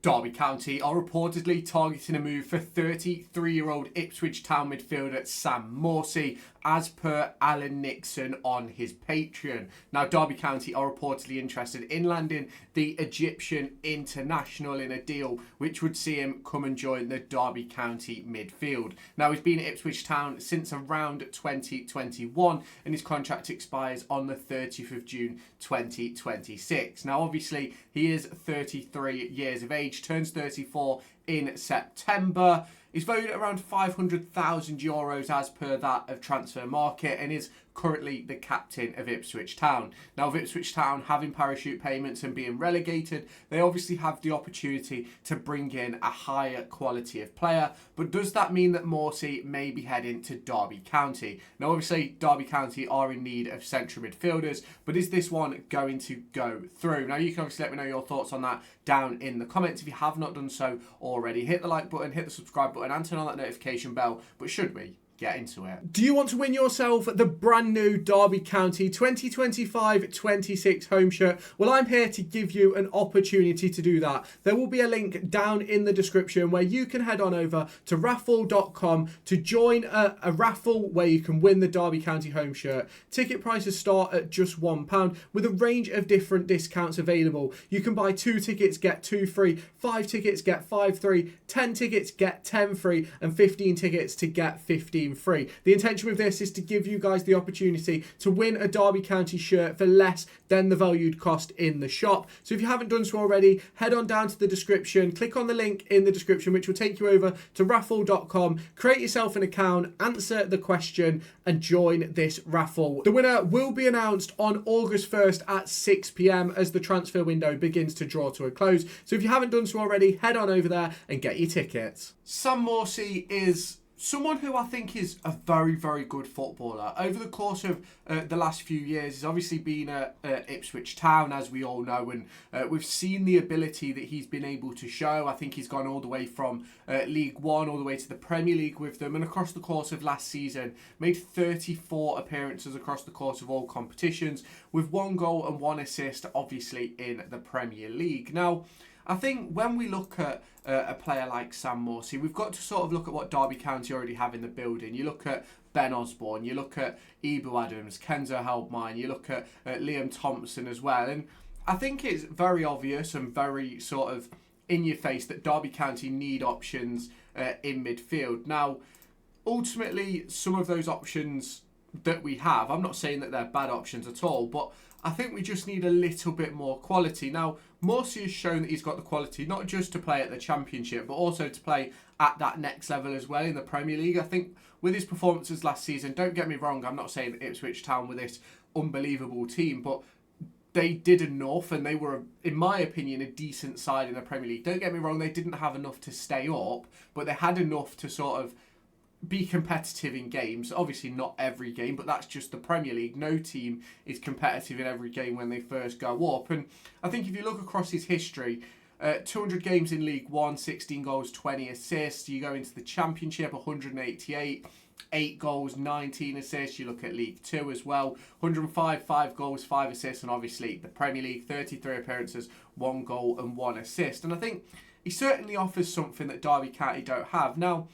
Derby County are reportedly targeting a move for 33-year-old Ipswich Town midfielder Sam Morsy, as per Alan Nixon on his Patreon. Now, Derby County are reportedly interested in landing the Egyptian international in a deal which would see him come and join the Derby County midfield. Now, he's been at Ipswich Town since around 2021 and his contract expires on the 30th of June 2026. Now, obviously, he is 33 years of age, turns 34 in September. He's valued at around €500,000 as per that of Transfer Market and is currently the captain of Ipswich Town. Now, with Ipswich Town having parachute payments and being relegated, they obviously have the opportunity to bring in a higher quality of player. But does that mean that Morsy may be heading to Derby County? Now, obviously, Derby County are in need of central midfielders, but is this one going to go through? Now, you can obviously let me know your thoughts on that down in the comments if you have not done so already. Hit the like button, hit the subscribe button, and turn on that notification bell. But should we get into it? Do you want to win yourself the brand new Derby County 2025-26 home shirt? Well, I'm here to give you an opportunity to do that. There will be a link down in the description where you can head on over to raffle.com to join a raffle where you can win the Derby County home shirt. Ticket prices start at just £1 with a range of different discounts available. You can buy 2 tickets, get 2 free, 5 tickets, get 5 free, 10 tickets, get 10 free, and 15 tickets to get 15 free. The intention with this is to give you guys the opportunity to win a Derby County shirt for less than the valued cost in the shop. So if you haven't done so already, head on down to the description, click on the link in the description which will take you over to raffle.com, create yourself an account, answer the question and join this raffle. The winner will be announced on August 1st at 6 p.m. as the transfer window begins to draw to a close. So if you haven't done so already, head on over there and get your tickets. Sam Morsy is someone who I think is a very, very good footballer. Over the course of the last few years, he's obviously been at Ipswich Town, as we all know, and we've seen the ability that he's been able to show. I think he's gone all the way from League One all the way to the Premier League with them, and across the course of last season, made 34 appearances across the course of all competitions, with 1 goal and 1 assist, obviously, in the Premier League. Now, I think when we look at a player like Sam Morsy, we've got to sort of look at what Derby County already have in the building. You look at Ben Osborne, you look at Ebou Adams, Kenzo Heldmine, you look at Liam Thompson as well. And I think it's very obvious and very sort of in your face that Derby County need options in midfield. Now, ultimately, some of those options that we have, I'm not saying that they're bad options at all, but I think we just need a little bit more quality. Now, Morsy has shown that he's got the quality not just to play at the Championship, but also to play at that next level as well in the Premier League. I think with his performances last season, don't get me wrong, I'm not saying that Ipswich Town were this unbelievable team, but they did enough and they were, in my opinion, a decent side in the Premier League. Don't get me wrong, they didn't have enough to stay up, but they had enough to sort of be competitive in games. Obviously not every game, but that's just the Premier League. No team is competitive in every game when they first go up. And I think if you look across his history, 200 games in League One, 16 goals, 20 assists. You go into the Championship, 188, 8 goals, 19 assists. You look at League Two as well, 105, 5 goals, 5 assists. And obviously the Premier League, 33 appearances, 1 goal and 1 assist. And I think he certainly offers something that Derby County don't have. Now,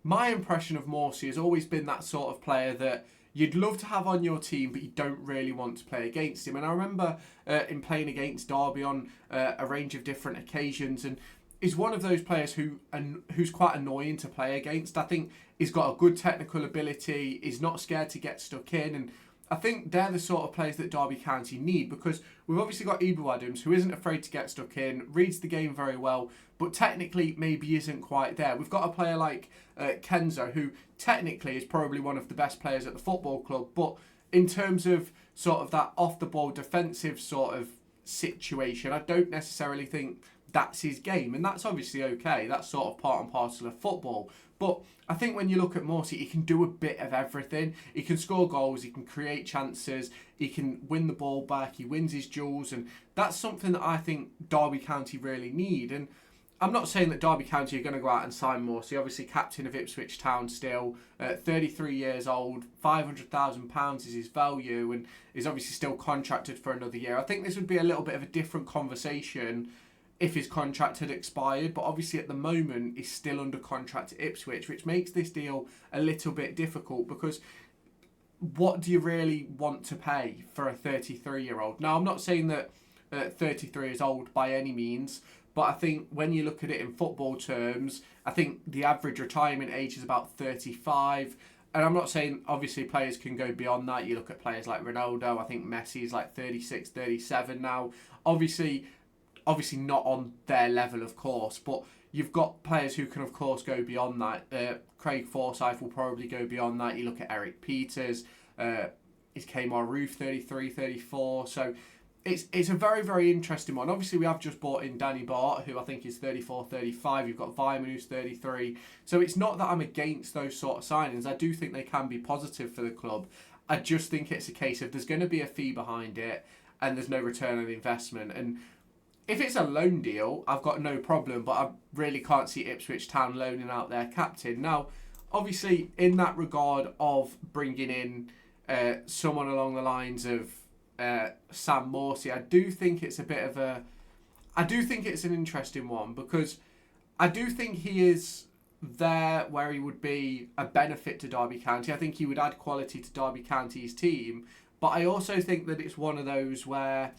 my impression of Morsy has always been that sort of player that you'd love to have on your team, but you don't really want to play against him. And I remember him playing against Derby on a range of different occasions, and is one of those players who's quite annoying to play against. I think he's got a good technical ability, he's not scared to get stuck in, and I think they're the sort of players that Derby County need, because we've obviously got Ebou Adams, who isn't afraid to get stuck in, reads the game very well, but technically maybe isn't quite there. We've got a player like Kenzo, who technically is probably one of the best players at the football club, but in terms of sort of that off-the-ball defensive sort of situation, I don't necessarily think that's his game, and that's obviously okay. That's sort of part and parcel of football. But I think when you look at Morsy, he can do a bit of everything. He can score goals, he can create chances, he can win the ball back, he wins his duels, and that's something that I think Derby County really need. And I'm not saying that Derby County are going to go out and sign Morsy. Obviously, captain of Ipswich Town still, 33 years old, £500,000 is his value, and is obviously still contracted for another year. I think this would be a little bit of a different conversation if his contract had expired, but obviously at the moment he's still under contract at Ipswich, which makes this deal a little bit difficult because what do you really want to pay for a 33-year-old? Now, I'm not saying that 33 is old by any means, but I think when you look at it in football terms, I think the average retirement age is about 35. And I'm not saying, obviously, players can go beyond that. You look at players like Ronaldo, I think Messi is like 36, 37 now. Obviously not on their level, of course, but you've got players who can, of course, go beyond that. Craig Forsyth will probably go beyond that. You look at Eric Peters, is Kmar Roof 33, 34. So it's a very, very interesting one. Obviously, we have just bought in Danny Bart, who I think is 34, 35. You've got Weimann, who's 33. So it's not that I'm against those sort of signings. I do think they can be positive for the club. I just think it's a case of there's going to be a fee behind it and there's no return on investment. And if it's a loan deal, I've got no problem, but I really can't see Ipswich Town loaning out their captain. Now, obviously, in that regard of bringing in someone along the lines of Sam Morsy, I do think it's an interesting one because I do think he is there where he would be a benefit to Derby County. I think he would add quality to Derby County's team, but I also think that it's one of those where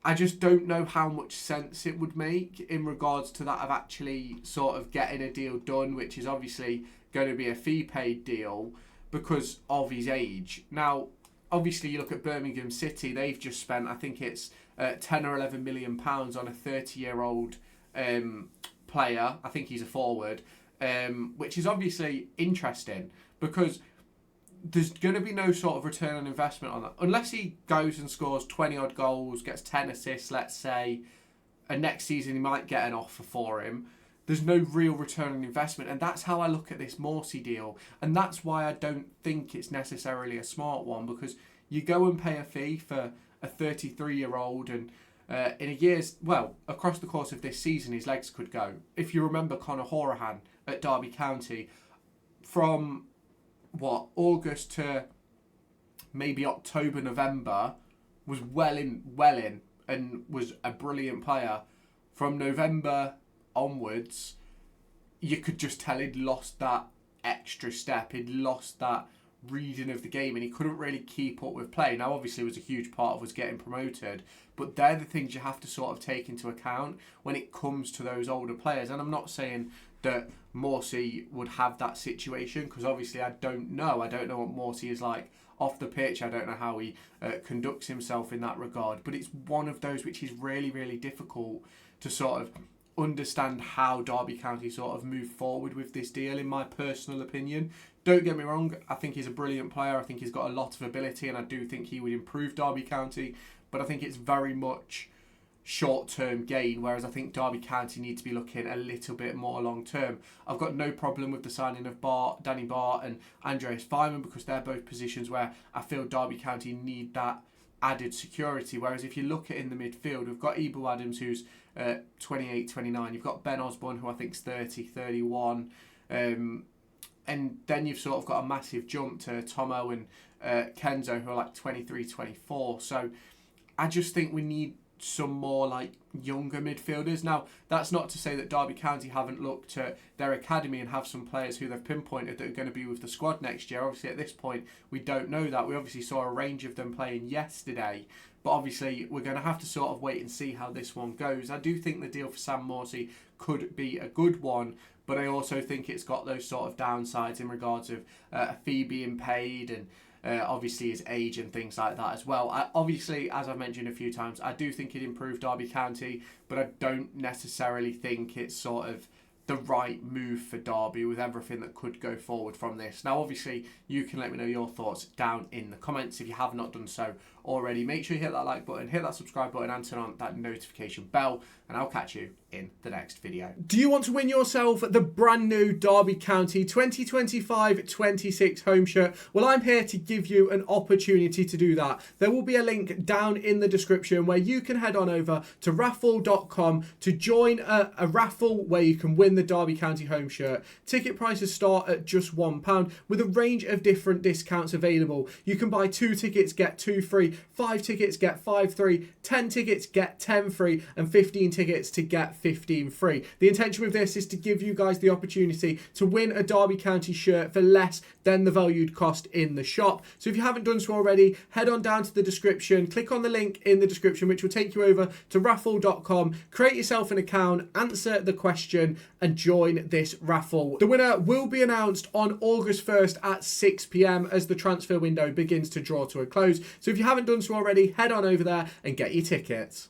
I just don't know how much sense it would make in regards to that of actually sort of getting a deal done, which is obviously going to be a fee paid deal because of his age. Now, obviously, you look at Birmingham City, they've just spent, I think it's 10 or 11 million pounds on a 30-year-old player. I think he's a forward, which is obviously interesting because there's going to be no sort of return on investment on that. Unless he goes and scores 20-odd goals, gets 10 assists, let's say, and next season he might get an offer for him. There's no real return on investment. And that's how I look at this Morsy deal. And that's why I don't think it's necessarily a smart one, because you go and pay a fee for a 33-year-old and in a year's, well, across the course of this season, his legs could go. If you remember Conor Hourihane at Derby County, from August to maybe October, November, was well in and was a brilliant player. From November onwards, you could just tell he'd lost that extra step. He'd lost that reading of the game and he couldn't really keep up with play. Now, obviously, it was a huge part of us getting promoted, but they're the things you have to sort of take into account when it comes to those older players. And I'm not saying that Morsy would have that situation, because obviously I don't know what Morsy is like off the pitch. I don't know how he conducts himself in that regard, but it's one of those which is really, really difficult to sort of understand how Derby County sort of move forward with this deal, in my personal opinion. Don't get me wrong, I think he's a brilliant player. I think he's got a lot of ability and I do think he would improve Derby County, but I think it's very much short-term gain, whereas I think Derby County need to be looking a little bit more long-term. I've got no problem with the signing of Danny Bart and Andreas Weimann, because they're both positions where I feel Derby County need that added security. Whereas if you look at in the midfield, we've got Ebu Adams, who's 28, 29. You've got Ben Osborne, who I think's 30, 31. And then you've sort of got a massive jump to Tomo and Kenzo, who are like 23, 24. So I just think we need some more like younger midfielders. Now, that's not to say that Derby County haven't looked at their academy and have some players who they've pinpointed that are going to be with the squad next year. Obviously, at this point, we don't know that. We obviously saw a range of them playing yesterday, but obviously we're going to have to sort of wait and see how this one goes. I do think the deal for Sam Morsy could be a good one, but I also think it's got those sort of downsides in regards of a fee being paid and obviously his age and things like that as well. Obviously, as I've mentioned a few times, I do think it improved Derby County, but I don't necessarily think it's sort of the right move for Derby with everything that could go forward from this. Now, obviously, you can let me know your thoughts down in the comments if you have not done so already. Make sure you hit that like button, hit that subscribe button, and turn on that notification bell, and I'll catch you in the next video. Do you want to win yourself the brand new Derby County 2025-26 home shirt? Well, I'm here to give you an opportunity to do that. There will be a link down in the description where you can head on over to raffle.com to join a raffle where you can win the Derby County home shirt. Ticket prices start at just £1 with a range of different discounts available. You can buy 2 tickets, get 2 free, free, 5 tickets get 5 free, 10 tickets get 10 free, and 15 tickets to get 15 free. The intention with this is to give you guys the opportunity to win a Derby County shirt for less than the valued cost in the shop. So if you haven't done so already, head on down to the description, click on the link in the description, which will take you over to raffle.com, create yourself an account, answer the question, and join this raffle. The winner will be announced on August 1st at 6 p.m. as the transfer window begins to draw to a close. So if you haven't done so already, head on over there and get your tickets.